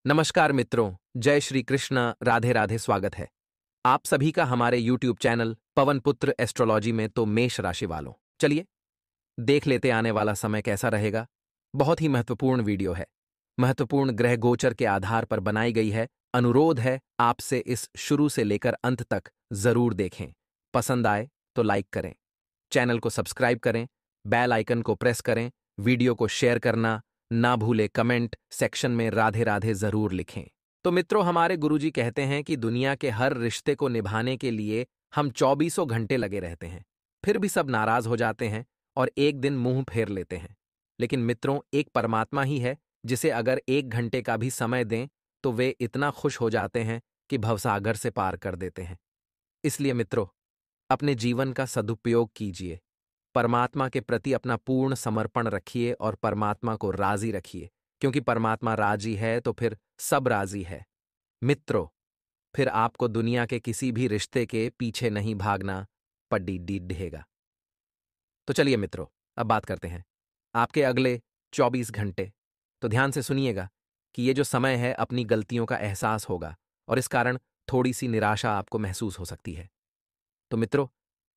नमस्कार मित्रों, जय श्री कृष्ण, राधे राधे। स्वागत है आप सभी का हमारे YouTube चैनल पवन पुत्र एस्ट्रोलॉजी में। तो मेष राशि वालों, चलिए देख लेते आने वाला समय कैसा रहेगा। बहुत ही महत्वपूर्ण वीडियो है। महत्वपूर्ण ग्रह गोचर के आधार पर बनाई गई है। अनुरोध है आपसे इस शुरू से लेकर अंत तक जरूर देखें। पसंद आए तो लाइक करें, चैनल को सब्सक्राइब करें, बेल आइकन को प्रेस करें, वीडियो को शेयर करना ना भूले, कमेंट सेक्शन में राधे राधे जरूर लिखें। तो मित्रों, हमारे गुरुजी कहते हैं कि दुनिया के हर रिश्ते को निभाने के लिए हम 24 घंटे लगे रहते हैं, फिर भी सब नाराज हो जाते हैं और एक दिन मुंह फेर लेते हैं। लेकिन मित्रों, एक परमात्मा ही है जिसे अगर 1 घंटे का भी समय दें तो वे इतना खुश हो जाते हैं कि भवसागर से पार कर देते हैं। इसलिए मित्रों, अपने जीवन का सदुपयोग कीजिए, परमात्मा के प्रति अपना पूर्ण समर्पण रखिए और परमात्मा को राजी रखिए, क्योंकि परमात्मा राजी है तो फिर सब राजी है। मित्रों, फिर आपको दुनिया के किसी भी रिश्ते के पीछे नहीं भागना पड्डी डी ढेगा। तो चलिए मित्रों, अब बात करते हैं आपके अगले 24 घंटे। तो ध्यान से सुनिएगा कि ये जो समय है, अपनी गलतियों का एहसास होगा और इस कारण थोड़ी सी निराशा आपको महसूस हो सकती है। तो मित्रों,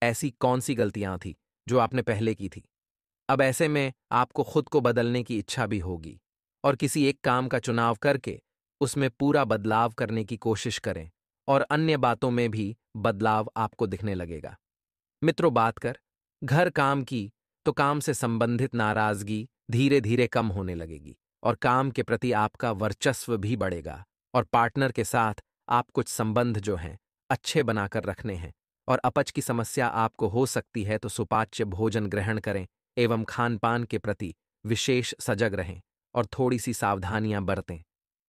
ऐसी कौन सी गलतियां थी जो आपने पहले की थी? अब ऐसे में आपको खुद को बदलने की इच्छा भी होगी और किसी एक काम का चुनाव करके उसमें पूरा बदलाव करने की कोशिश करें और अन्य बातों में भी बदलाव आपको दिखने लगेगा। मित्रों, बात कर घर काम की तो काम से संबंधित नाराजगी धीरे धीरे कम होने लगेगी और काम के प्रति आपका वर्चस्व भी बढ़ेगा। और पार्टनर के साथ आप कुछ संबंध जो हैं अच्छे बनाकर रखने हैं। और अपच की समस्या आपको हो सकती है तो सुपाच्य भोजन ग्रहण करें एवं खान पान के प्रति विशेष सजग रहें और थोड़ी सी सावधानियां बरतें।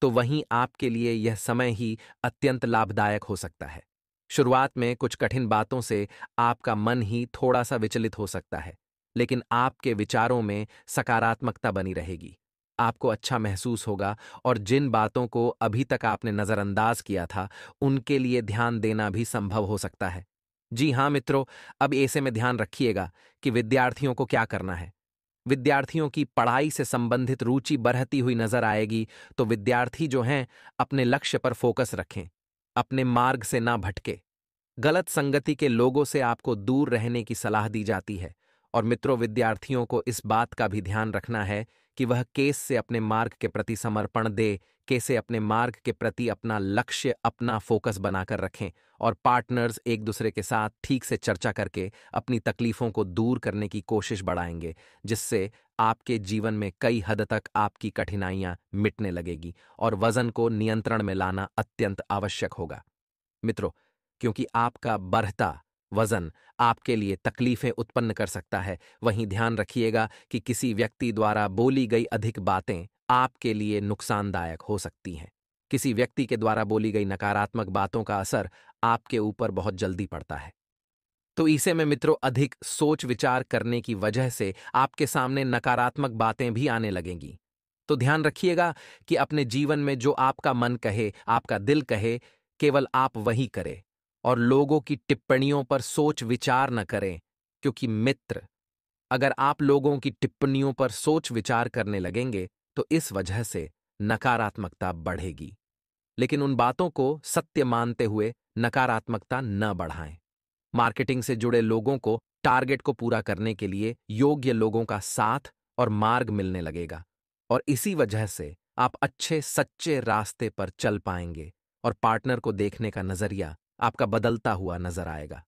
तो वहीं आपके लिए यह समय ही अत्यंत लाभदायक हो सकता है। शुरुआत में कुछ कठिन बातों से आपका मन ही थोड़ा सा विचलित हो सकता है, लेकिन आपके विचारों में सकारात्मकता बनी रहेगी। आपको अच्छा महसूस होगा और जिन बातों को अभी तक आपने नजरअंदाज किया था उनके लिए ध्यान देना भी संभव हो सकता है। जी हाँ मित्रों, अब ऐसे में ध्यान रखिएगा कि विद्यार्थियों को क्या करना है। विद्यार्थियों की पढ़ाई से संबंधित रुचि बढ़ती हुई नजर आएगी, तो विद्यार्थी जो हैं अपने लक्ष्य पर फोकस रखें, अपने मार्ग से ना भटके। गलत संगति के लोगों से आपको दूर रहने की सलाह दी जाती है। और मित्रों, विद्यार्थियों को इस बात का भी ध्यान रखना है कि वह केस से अपने मार्ग के प्रति समर्पण दे, कैसे अपने मार्ग के प्रति अपना लक्ष्य, अपना फोकस बनाकर रखें और पार्टनर्स एक दूसरे के साथ ठीक से चर्चा करके अपनी तकलीफों को दूर करने की कोशिश बढ़ाएंगे, जिससे आपके जीवन में कई हद तक आपकी कठिनाइयां मिटने लगेगी और वजन को नियंत्रण में लाना अत्यंत आवश्यक होगा। मित्रों, क्योंकि आपका बढ़ता वजन आपके लिए तकलीफें उत्पन्न कर सकता है, वहीं ध्यान रखिएगा कि किसी व्यक्ति द्वारा बोली गई अधिक बातें आपके लिए नुकसानदायक हो सकती हैं। किसी व्यक्ति के द्वारा बोली गई नकारात्मक बातों का असर आपके ऊपर बहुत जल्दी पड़ता है। तो इसे में मित्रों, अधिक सोच विचार करने की वजह से आपके सामने नकारात्मक बातें भी आने लगेंगी। तो ध्यान रखिएगा कि अपने जीवन में जो आपका मन कहे, आपका दिल कहे, केवल आप वही करें और लोगों की टिप्पणियों पर सोच विचार न करें। क्योंकि मित्र, अगर आप लोगों की टिप्पणियों पर सोच विचार करने लगेंगे तो इस वजह से नकारात्मकता बढ़ेगी। लेकिन उन बातों को सत्य मानते हुए नकारात्मकता न बढ़ाएं। मार्केटिंग से जुड़े लोगों को टारगेट को पूरा करने के लिए योग्य लोगों का साथ और मार्ग मिलने लगेगा और इसी वजह से आप अच्छे सच्चे रास्ते पर चल पाएंगे और पार्टनर को देखने का नजरिया आपका बदलता हुआ नजर आएगा।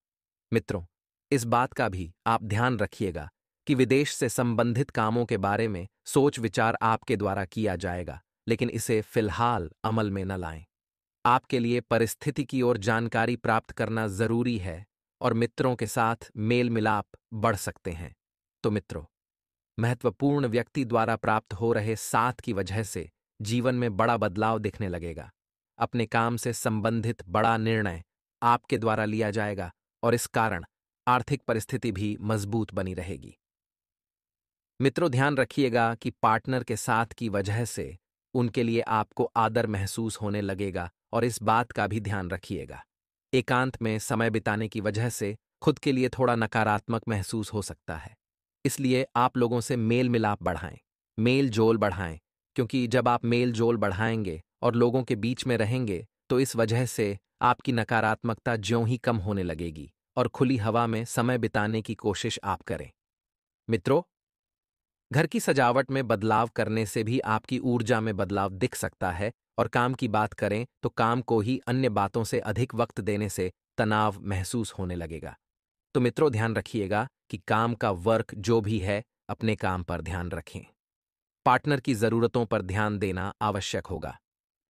मित्रों, इस बात का भी आप ध्यान रखिएगा कि विदेश से संबंधित कामों के बारे में सोच विचार आपके द्वारा किया जाएगा, लेकिन इसे फिलहाल अमल में न लाएं। आपके लिए परिस्थिति की ओर जानकारी प्राप्त करना जरूरी है और मित्रों के साथ मेल मिलाप बढ़ सकते हैं। तो मित्रों, महत्वपूर्ण व्यक्ति द्वारा प्राप्त हो रहे साथ की वजह से जीवन में बड़ा बदलाव दिखने लगेगा। अपने काम से संबंधित बड़ा निर्णय आपके द्वारा लिया जाएगा और इस कारण आर्थिक परिस्थिति भी मजबूत बनी रहेगी। मित्रों, ध्यान रखिएगा कि पार्टनर के साथ की वजह से उनके लिए आपको आदर महसूस होने लगेगा और इस बात का भी ध्यान रखिएगा। एकांत में समय बिताने की वजह से खुद के लिए थोड़ा नकारात्मक महसूस हो सकता है। इसलिए आप लोगों से मेल मिलाप बढ़ाएं, मेल जोल बढ़ाएं, क्योंकि जब आप मेल जोल बढ़ाएंगे और लोगों के बीच में रहेंगे तो इस वजह से आपकी नकारात्मकता ज्यों ही कम होने लगेगी और खुली हवा में समय बिताने की कोशिश आप करें। मित्रों, घर की सजावट में बदलाव करने से भी आपकी ऊर्जा में बदलाव दिख सकता है और काम की बात करें तो काम को ही अन्य बातों से अधिक वक्त देने से तनाव महसूस होने लगेगा। तो मित्रों, ध्यान रखिएगा कि काम का वर्क जो भी है, अपने काम पर ध्यान रखें। पार्टनर की जरूरतों पर ध्यान देना आवश्यक होगा,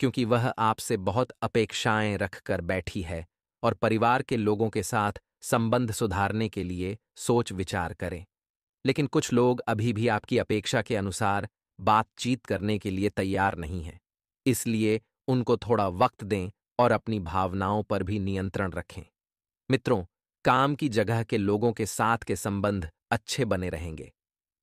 क्योंकि वह आपसे बहुत अपेक्षाएं रखकर बैठी है और परिवार के लोगों के साथ संबंध सुधारने के लिए सोच विचार करें। लेकिन कुछ लोग अभी भी आपकी अपेक्षा के अनुसार बातचीत करने के लिए तैयार नहीं हैं। इसलिए उनको थोड़ा वक्त दें और अपनी भावनाओं पर भी नियंत्रण रखें। मित्रों, काम की जगह के लोगों के साथ के संबंध अच्छे बने रहेंगे।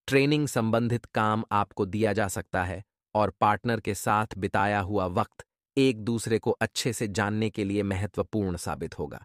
ट्रेनिंग संबंधित काम आपको दिया जा सकता है और पार्टनर के साथ बिताया हुआ वक्त एक दूसरे को अच्छे से जानने के लिए महत्वपूर्ण साबित होगा।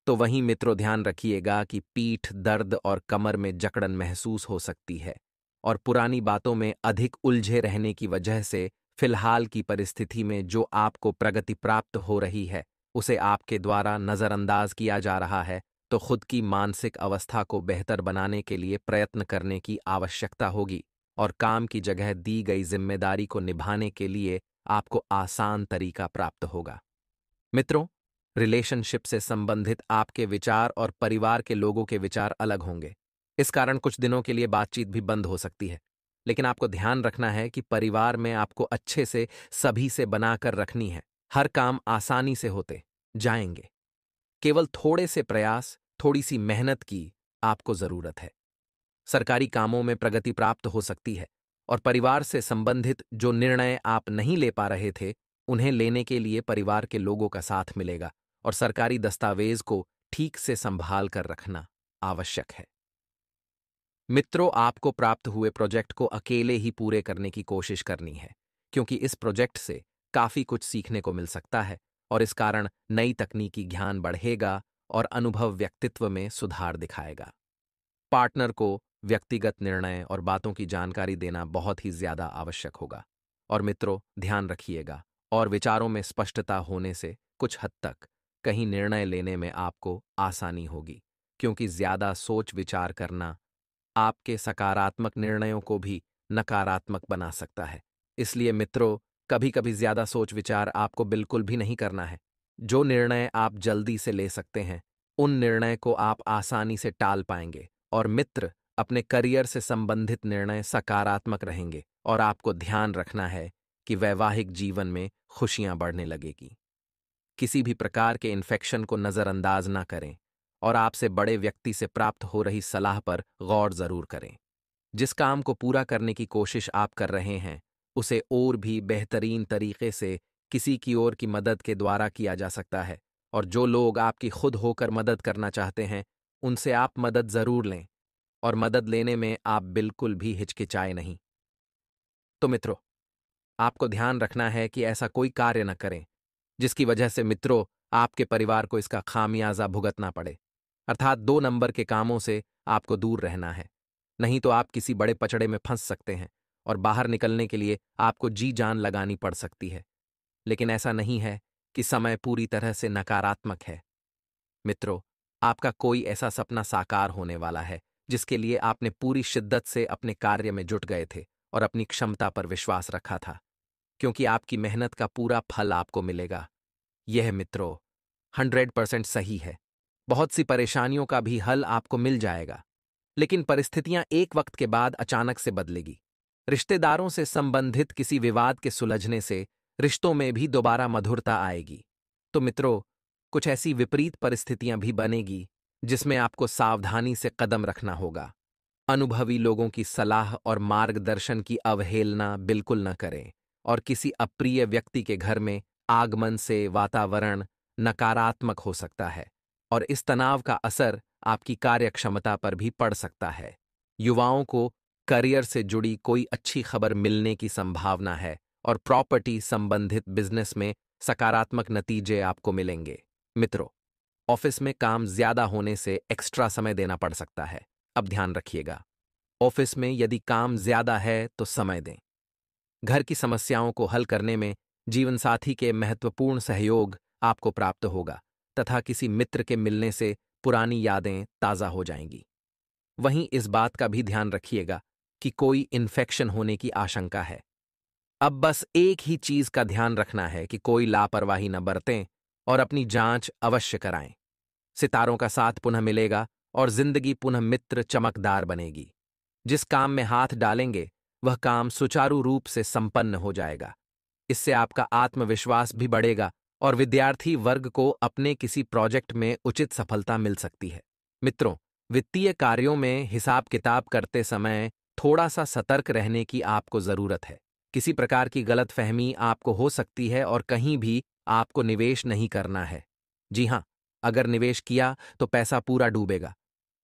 तो वहीं मित्रों, ध्यान रखिएगा कि पीठ दर्द और कमर में जकड़न महसूस हो सकती है और पुरानी बातों में अधिक उलझे रहने की वजह से फिलहाल की परिस्थिति में जो आपको प्रगति प्राप्त हो रही है उसे आपके द्वारा नज़रअंदाज किया जा रहा है। तो खुद की मानसिक अवस्था को बेहतर बनाने के लिए प्रयत्न करने की आवश्यकता होगी और काम की जगह दी गई जिम्मेदारी को निभाने के लिए आपको आसान तरीका प्राप्त होगा। मित्रों, रिलेशनशिप से संबंधित आपके विचार और परिवार के लोगों के विचार अलग होंगे। इस कारण कुछ दिनों के लिए बातचीत भी बंद हो सकती है। लेकिन आपको ध्यान रखना है कि परिवार में आपको अच्छे से सभी से बनाकर रखनी है। हर काम आसानी से होते जाएंगे। केवल थोड़े से प्रयास, थोड़ी सी मेहनत की आपको जरूरत है। सरकारी कामों में प्रगति प्राप्त हो सकती है और परिवार से संबंधित जो निर्णय आप नहीं ले पा रहे थे, उन्हें लेने के लिए परिवार के लोगों का साथ मिलेगा और सरकारी दस्तावेज को ठीक से संभाल कर रखना आवश्यक है। मित्रों, आपको प्राप्त हुए प्रोजेक्ट को अकेले ही पूरे करने की कोशिश करनी है, क्योंकि इस प्रोजेक्ट से काफी कुछ सीखने को मिल सकता है और इस कारण नई तकनीकी ज्ञान बढ़ेगा और अनुभव व्यक्तित्व में सुधार दिखाएगा। पार्टनर को व्यक्तिगत निर्णय और बातों की जानकारी देना बहुत ही ज्यादा आवश्यक होगा। और मित्रों, ध्यान रखिएगा और विचारों में स्पष्टता होने से कुछ हद तक कहीं निर्णय लेने में आपको आसानी होगी, क्योंकि ज्यादा सोच विचार करना आपके सकारात्मक निर्णयों को भी नकारात्मक बना सकता है। इसलिए मित्रों, कभी कभी ज्यादा सोच विचार आपको बिल्कुल भी नहीं करना है। जो निर्णय आप जल्दी से ले सकते हैं, उन निर्णय को आप आसानी से टाल पाएंगे। और मित्र, अपने करियर से संबंधित निर्णय सकारात्मक रहेंगे और आपको ध्यान रखना है कि वैवाहिक जीवन में खुशियां बढ़ने लगेगी। किसी भी प्रकार के इन्फेक्शन को नजरअंदाज ना करें और आपसे बड़े व्यक्ति से प्राप्त हो रही सलाह पर गौर जरूर करें। जिस काम को पूरा करने की कोशिश आप कर रहे हैं, उसे और भी बेहतरीन तरीके से किसी की ओर की मदद के द्वारा किया जा सकता है और जो लोग आपकी खुद होकर मदद करना चाहते हैं, उनसे आप मदद जरूर लें और मदद लेने में आप बिल्कुल भी हिचकिचाए नहीं। तो मित्रों, आपको ध्यान रखना है कि ऐसा कोई कार्य न करें जिसकी वजह से मित्रों आपके परिवार को इसका खामियाजा भुगतना पड़े। अर्थात 2 नंबर के कामों से आपको दूर रहना है, नहीं तो आप किसी बड़े पचड़े में फंस सकते हैं और बाहर निकलने के लिए आपको जी जान लगानी पड़ सकती है। लेकिन ऐसा नहीं है कि समय पूरी तरह से नकारात्मक है। मित्रों, आपका कोई ऐसा सपना साकार होने वाला है जिसके लिए आपने पूरी शिद्दत से अपने कार्य में जुट गए थे और अपनी क्षमता पर विश्वास रखा था, क्योंकि आपकी मेहनत का पूरा फल आपको मिलेगा। यह मित्रों 100% सही है। बहुत सी परेशानियों का भी हल आपको मिल जाएगा, लेकिन परिस्थितियां एक वक्त के बाद अचानक से बदलेगी। रिश्तेदारों से संबंधित किसी विवाद के सुलझने से रिश्तों में भी दोबारा मधुरता आएगी। तो मित्रों, कुछ ऐसी विपरीत परिस्थितियां भी बनेगी जिसमें आपको सावधानी से कदम रखना होगा। अनुभवी लोगों की सलाह और मार्गदर्शन की अवहेलना बिल्कुल न करें और किसी अप्रिय व्यक्ति के घर में आगमन से वातावरण नकारात्मक हो सकता है और इस तनाव का असर आपकी कार्यक्षमता पर भी पड़ सकता है। युवाओं को करियर से जुड़ी कोई अच्छी खबर मिलने की संभावना है और प्रॉपर्टी संबंधित बिजनेस में सकारात्मक नतीजे आपको मिलेंगे। मित्रों, ऑफिस में काम ज्यादा होने से एक्स्ट्रा समय देना पड़ सकता है। अब ध्यान रखिएगा, ऑफिस में यदि काम ज्यादा है तो समय दें। घर की समस्याओं को हल करने में जीवनसाथी के महत्वपूर्ण सहयोग आपको प्राप्त होगा तथा किसी मित्र के मिलने से पुरानी यादें ताज़ा हो जाएंगी। वहीं इस बात का भी ध्यान रखिएगा कि कोई इन्फेक्शन होने की आशंका है। अब बस एक ही चीज का ध्यान रखना है कि कोई लापरवाही न बरतें और अपनी जांच अवश्य कराएं। सितारों का साथ पुनः मिलेगा और जिंदगी पुनः मित्र चमकदार बनेगी। जिस काम में हाथ डालेंगे वह काम सुचारू रूप से संपन्न हो जाएगा। इससे आपका आत्मविश्वास भी बढ़ेगा और विद्यार्थी वर्ग को अपने किसी प्रोजेक्ट में उचित सफलता मिल सकती है। मित्रों, वित्तीय कार्यों में हिसाब किताब करते समय थोड़ा सा सतर्क रहने की आपको जरूरत है। किसी प्रकार की गलतफहमी आपको हो सकती है और कहीं भी आपको निवेश नहीं करना है। जी हाँ, अगर निवेश किया तो पैसा पूरा डूबेगा।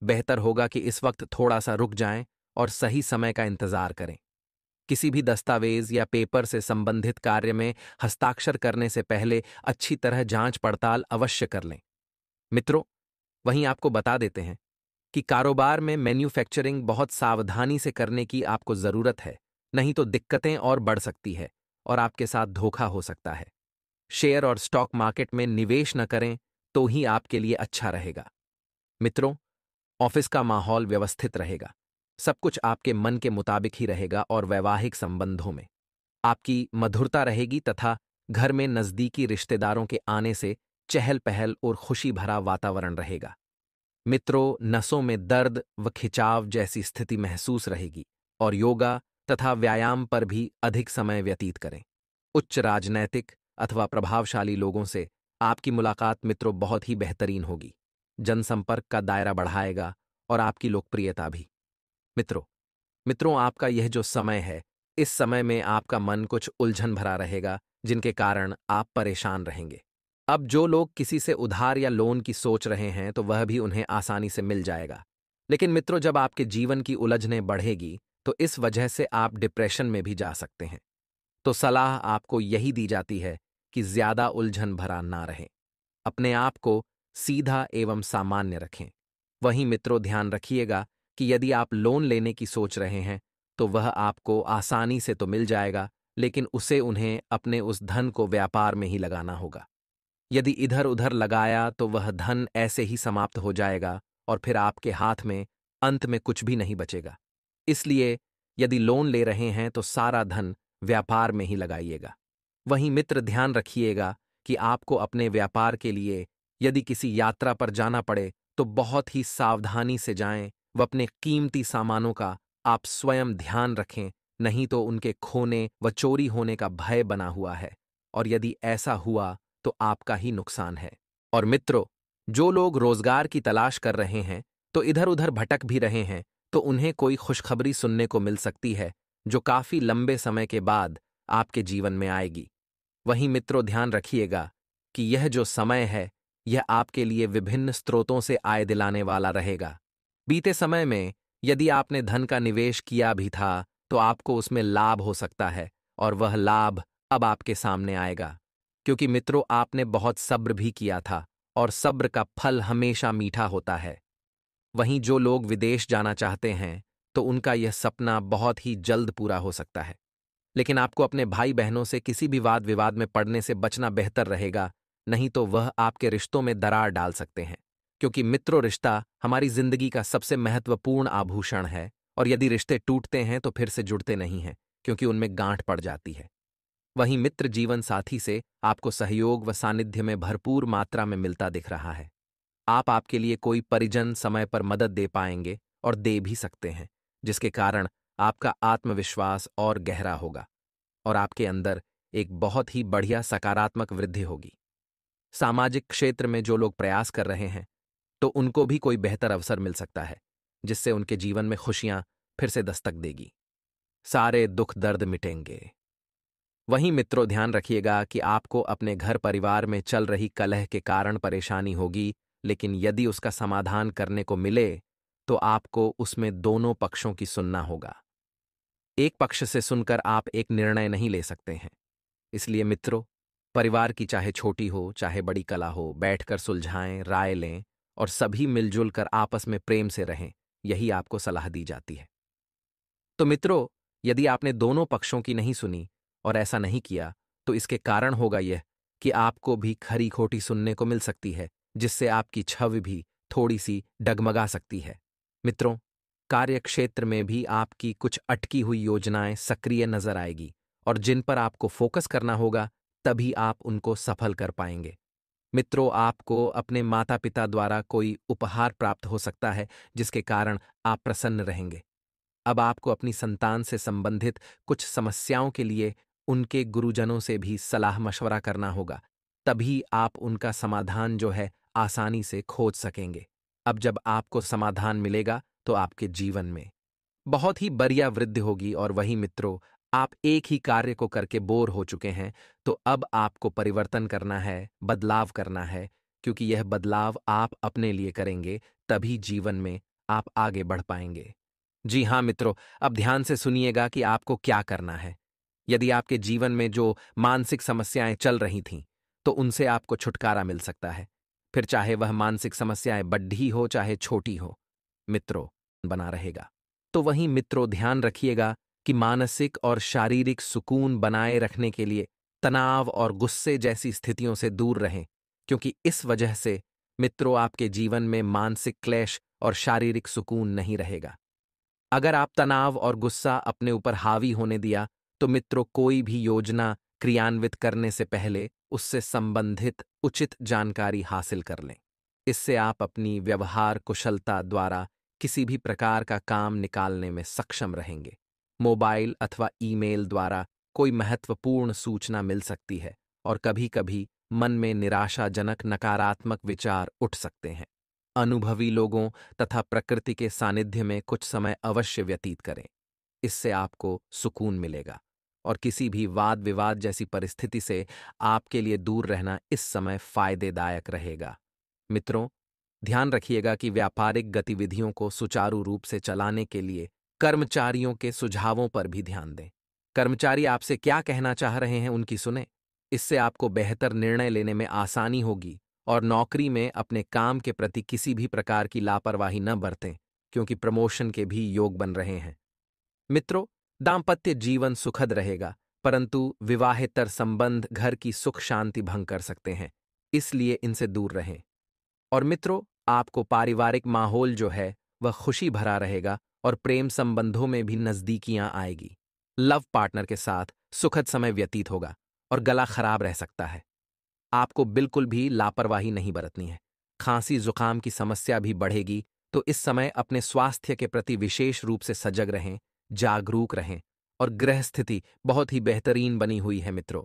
बेहतर होगा कि इस वक्त थोड़ा सा रुक जाएं और सही समय का इंतजार करें। किसी भी दस्तावेज या पेपर से संबंधित कार्य में हस्ताक्षर करने से पहले अच्छी तरह जांच पड़ताल अवश्य कर लें। मित्रों, वहीं आपको बता देते हैं कि कारोबार में मैन्युफैक्चरिंग बहुत सावधानी से करने की आपको जरूरत है, नहीं तो दिक्कतें और बढ़ सकती है और आपके साथ धोखा हो सकता है। शेयर और स्टॉक मार्केट में निवेश न करें तो ही आपके लिए अच्छा रहेगा। मित्रों, ऑफिस का माहौल व्यवस्थित रहेगा। सब कुछ आपके मन के मुताबिक ही रहेगा और वैवाहिक संबंधों में आपकी मधुरता रहेगी तथा घर में नजदीकी रिश्तेदारों के आने से चहल पहल और खुशी भरा वातावरण रहेगा। मित्रों, नसों में दर्द व खिंचाव जैसी स्थिति महसूस रहेगी और योगा तथा व्यायाम पर भी अधिक समय व्यतीत करें। उच्च राजनैतिक अथवा प्रभावशाली लोगों से आपकी मुलाकात मित्रों बहुत ही बेहतरीन होगी। जनसंपर्क का दायरा बढ़ाएगा और आपकी लोकप्रियता भी। मित्रों मित्रों आपका यह जो समय है, इस समय में आपका मन कुछ उलझन भरा रहेगा, जिनके कारण आप परेशान रहेंगे। अब जो लोग किसी से उधार या लोन की सोच रहे हैं तो वह भी उन्हें आसानी से मिल जाएगा। लेकिन मित्रों, जब आपके जीवन की उलझनें बढ़ेगी तो इस वजह से आप डिप्रेशन में भी जा सकते हैं। तो सलाह आपको यही दी जाती है कि ज्यादा उलझन भरा ना रहें। अपने आप को सीधा एवं सामान्य रखें। वहीं मित्रों, ध्यान रखिएगा कि यदि आप लोन लेने की सोच रहे हैं तो वह आपको आसानी से तो मिल जाएगा, लेकिन उन्हें अपने उस धन को व्यापार में ही लगाना होगा। यदि इधर उधर लगाया तो वह धन ऐसे ही समाप्त हो जाएगा और फिर आपके हाथ में अंत में कुछ भी नहीं बचेगा। इसलिए यदि लोन ले रहे हैं तो सारा धन व्यापार में ही लगाइएगा। वहीं मित्र, ध्यान रखिएगा कि आपको अपने व्यापार के लिए यदि किसी यात्रा पर जाना पड़े तो बहुत ही सावधानी से जाएं व अपने कीमती सामानों का आप स्वयं ध्यान रखें, नहीं तो उनके खोने व चोरी होने का भय बना हुआ है और यदि ऐसा हुआ तो आपका ही नुकसान है। और मित्रों, जो लोग रोजगार की तलाश कर रहे हैं तो इधर उधर भटक भी रहे हैं तो उन्हें कोई खुशखबरी सुनने को मिल सकती है जो काफी लंबे समय के बाद आपके जीवन में आएगी। वहीं मित्रों, ध्यान रखिएगा कि यह जो समय है यह आपके लिए विभिन्न स्रोतों से आय दिलाने वाला रहेगा। बीते समय में यदि आपने धन का निवेश किया भी था तो आपको उसमें लाभ हो सकता है और वह लाभ अब आपके सामने आएगा, क्योंकि मित्रों, आपने बहुत सब्र भी किया था और सब्र का फल हमेशा मीठा होता है। वहीं जो लोग विदेश जाना चाहते हैं तो उनका यह सपना बहुत ही जल्द पूरा हो सकता है, लेकिन आपको अपने भाई बहनों से किसी भी वाद विवाद में पड़ने से बचना बेहतर रहेगा, नहीं तो वह आपके रिश्तों में दरार डाल सकते हैं। क्योंकि मित्रों, रिश्ता हमारी जिंदगी का सबसे महत्वपूर्ण आभूषण है और यदि रिश्ते टूटते हैं तो फिर से जुड़ते नहीं हैं, क्योंकि उनमें गांठ पड़ जाती है। वहीं मित्र जीवन साथी से आपको सहयोग व सानिध्य में भरपूर मात्रा में मिलता दिख रहा है। आप आपके लिए कोई परिजन समय पर मदद दे पाएंगे और दे भी सकते हैं, जिसके कारण आपका आत्मविश्वास और गहरा होगा और आपके अंदर एक बहुत ही बढ़िया सकारात्मक वृद्धि होगी। सामाजिक क्षेत्र में जो लोग प्रयास कर रहे हैं तो उनको भी कोई बेहतर अवसर मिल सकता है, जिससे उनके जीवन में खुशियां फिर से दस्तक देगी। सारे दुख दर्द मिटेंगे। वहीं मित्रों, ध्यान रखिएगा कि आपको अपने घर परिवार में चल रही कलह के कारण परेशानी होगी, लेकिन यदि उसका समाधान करने को मिले तो आपको उसमें दोनों पक्षों की सुनना होगा। एक पक्ष से सुनकर आप एक निर्णय नहीं ले सकते हैं। इसलिए मित्रों, परिवार की चाहे छोटी हो चाहे बड़ी कला हो, बैठकर सुलझाएं, राय लें और सभी मिलजुल कर आपस में प्रेम से रहें, यही आपको सलाह दी जाती है। तो मित्रों, यदि आपने दोनों पक्षों की नहीं सुनी और ऐसा नहीं किया तो इसके कारण होगा यह कि आपको भी खरी खोटी सुनने को मिल सकती है, जिससे आपकी छवि भी थोड़ी सी डगमगा सकती है। मित्रों, कार्य क्षेत्र में भी आपकी कुछ अटकी हुई योजनाएं सक्रिय नजर आएगी और जिन पर आपको फोकस करना होगा, तभी आप उनको सफल कर पाएंगे। मित्रों, आपको अपने माता पिता द्वारा कोई उपहार प्राप्त हो सकता है, जिसके कारण आप प्रसन्न रहेंगे। अब आपको अपनी संतान से संबंधित कुछ समस्याओं के लिए उनके गुरुजनों से भी सलाह मशवरा करना होगा, तभी आप उनका समाधान जो है आसानी से खोज सकेंगे। अब जब आपको समाधान मिलेगा तो आपके जीवन में बहुत ही बढ़िया वृद्धि होगी। और वही मित्रों, आप एक ही कार्य को करके बोर हो चुके हैं, तो अब आपको परिवर्तन करना है, बदलाव करना है, क्योंकि यह बदलाव आप अपने लिए करेंगे, तभी जीवन में आप आगे बढ़ पाएंगे। जी हाँ मित्रों, अब ध्यान से सुनिएगा कि आपको क्या करना है। यदि आपके जीवन में जो मानसिक समस्याएं चल रही थीं, तो उनसे आपको छुटकारा मिल सकता है, फिर चाहे वह मानसिक समस्याएं बड़ी हो चाहे छोटी हो। मित्रों, बना रहेगा। तो वहीं मित्रों, ध्यान रखिएगा कि मानसिक और शारीरिक सुकून बनाए रखने के लिए तनाव और गुस्से जैसी स्थितियों से दूर रहें, क्योंकि इस वजह से मित्रों आपके जीवन में मानसिक क्लेश और शारीरिक सुकून नहीं रहेगा। अगर आप तनाव और गुस्सा अपने ऊपर हावी होने दिया, तो मित्रों कोई भी योजना क्रियान्वित करने से पहले उससे संबंधित उचित जानकारी हासिल कर लें। इससे आप अपनी व्यवहार कुशलता द्वारा किसी भी प्रकार का काम निकालने में सक्षम रहेंगे। मोबाइल अथवा ईमेल द्वारा कोई महत्वपूर्ण सूचना मिल सकती है और कभी-कभी मन में निराशाजनक नकारात्मक विचार उठ सकते हैं। अनुभवी लोगों तथा प्रकृति के सानिध्य में कुछ समय अवश्य व्यतीत करें। इससे आपको सुकून मिलेगा और किसी भी वाद विवाद जैसी परिस्थिति से आपके लिए दूर रहना इस समय फायदेदायक रहेगा। मित्रों, ध्यान रखिएगा कि व्यापारिक गतिविधियों को सुचारू रूप से चलाने के लिए कर्मचारियों के सुझावों पर भी ध्यान दें। कर्मचारी आपसे क्या कहना चाह रहे हैं, उनकी सुने। इससे आपको बेहतर निर्णय लेने में आसानी होगी और नौकरी में अपने काम के प्रति किसी भी प्रकार की लापरवाही न बरतें, क्योंकि प्रमोशन के भी योग बन रहे हैं। मित्रों, दाम्पत्य जीवन सुखद रहेगा, परंतु विवाहेतर संबंध घर की सुख शांति भंग कर सकते हैं, इसलिए इनसे दूर रहें। और मित्रों, आपको पारिवारिक माहौल जो है वह खुशी भरा रहेगा और प्रेम संबंधों में भी नजदीकियां आएगी। लव पार्टनर के साथ सुखद समय व्यतीत होगा और गला खराब रह सकता है। आपको बिल्कुल भी लापरवाही नहीं बरतनी है। खांसी जुकाम की समस्या भी बढ़ेगी, तो इस समय अपने स्वास्थ्य के प्रति विशेष रूप से सजग रहें, जागरूक रहें। और गृह स्थिति बहुत ही बेहतरीन बनी हुई है मित्रों।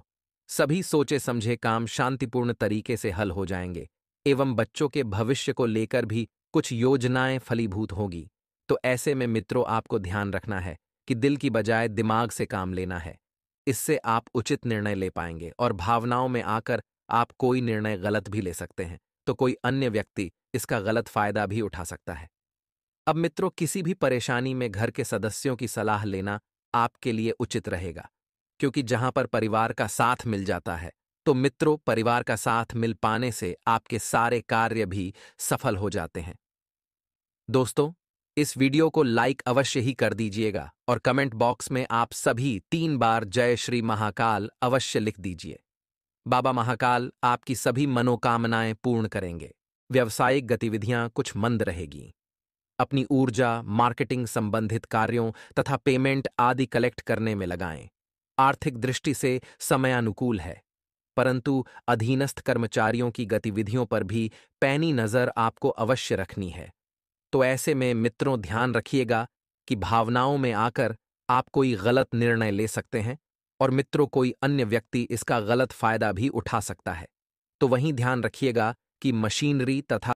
सभी सोचे समझे काम शांतिपूर्ण तरीके से हल हो जाएंगे एवं बच्चों के भविष्य को लेकर भी कुछ योजनाएं फलीभूत होगी। तो ऐसे में मित्रों आपको ध्यान रखना है कि दिल की बजाय दिमाग से काम लेना है। इससे आप उचित निर्णय ले पाएंगे और भावनाओं में आकर आप कोई निर्णय गलत भी ले सकते हैं, तो कोई अन्य व्यक्ति इसका गलत फायदा भी उठा सकता है। अब मित्रों, किसी भी परेशानी में घर के सदस्यों की सलाह लेना आपके लिए उचित रहेगा, क्योंकि जहां पर परिवार का साथ मिल जाता है, तो मित्रों परिवार का साथ मिल पाने से आपके सारे कार्य भी सफल हो जाते हैं। दोस्तों, इस वीडियो को लाइक अवश्य ही कर दीजिएगा और कमेंट बॉक्स में आप सभी 3 बार जय श्री महाकाल अवश्य लिख दीजिए। बाबा महाकाल आपकी सभी मनोकामनाएं पूर्ण करेंगे। व्यावसायिक गतिविधियां कुछ मंद रहेगी। अपनी ऊर्जा मार्केटिंग संबंधित कार्यों तथा पेमेंट आदि कलेक्ट करने में लगाएं। आर्थिक दृष्टि से समय अनुकूल है, परंतु अधीनस्थ कर्मचारियों की गतिविधियों पर भी पैनी नजर आपको अवश्य रखनी है। तो ऐसे में मित्रों ध्यान रखिएगा कि भावनाओं में आकर आप कोई गलत निर्णय ले सकते हैं और मित्रों कोई अन्य व्यक्ति इसका गलत फायदा भी उठा सकता है। तो वहीं ध्यान रखिएगा कि मशीनरी तथा